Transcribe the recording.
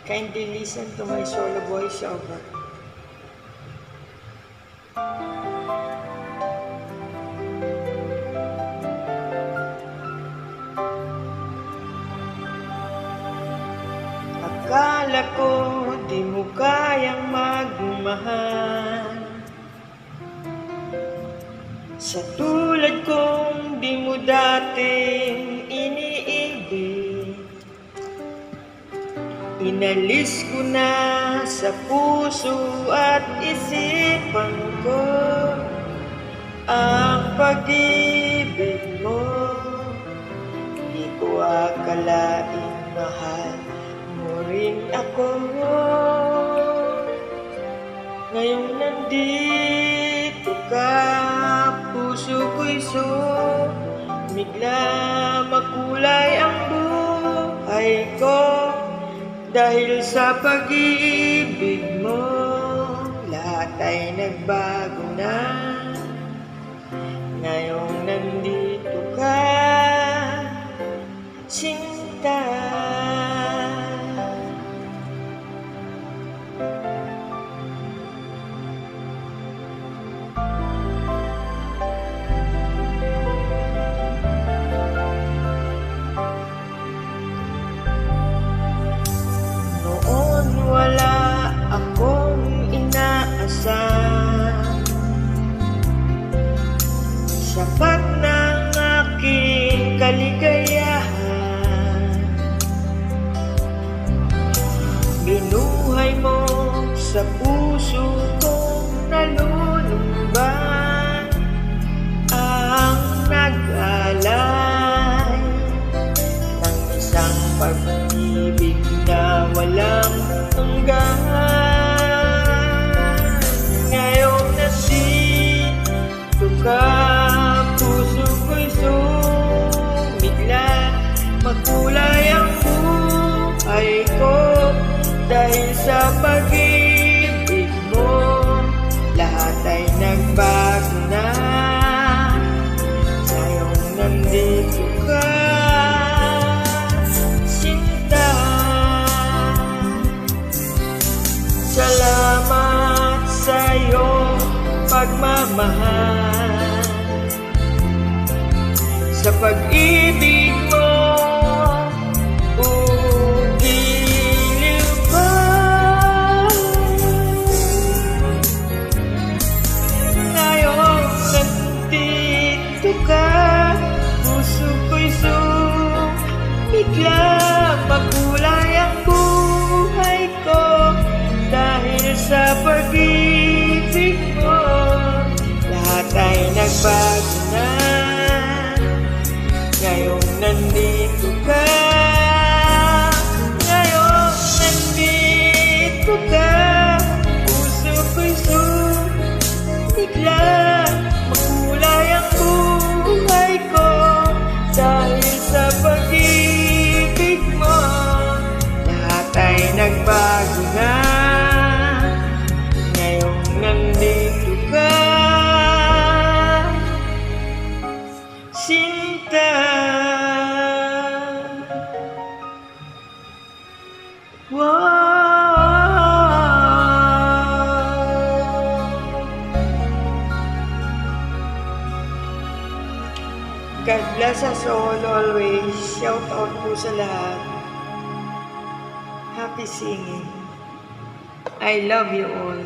Kindly listen to my solo voiceover. Akala ko di mo kayang magmahal, sa tulad kong di mo dating iniibig. Inalis ko na sa puso at isipan ko ang pag-ibig mo. Di ko akalaing mahal mo rin ako. Ngayong nandito ka, puso ko'y sumigla, makulay ang buhay ko. Dahil sa pag-ibig mo, lahat ay nagbago na. Ngayong nandito ka, sinta. Sapat ng aking kaligayahan, binuhay mo sa puso kong nalulumban, ang nag-alay ng isang pag-ibig na walang hanggan. Ngayong nandito ka, puso ko'y sumigla, makulay ang buhay ko. Dahil sa pag-ibig mo, lahat ay nagbago na. Ngayong nandito ka, sinta. Salamat sa iyong pagmamahal, sa pag-ibig mo, ugiliw pa. Ngayong nandito ka, puso ko'y sumigla, makulay ang buhay ko. Dahil sa pag-ibig mo, lahat ay nagbago na. Ngayong nandito ka, ngayong nandito ka, puso ko'y sumigla, makulay ang buhay ko. Dahil sa pag-ibig mo, lahat ay nagbago na. Ngayong nandito ka, sinta. God bless us all always. Shout out po sa lahat. Happy singing. I love you all.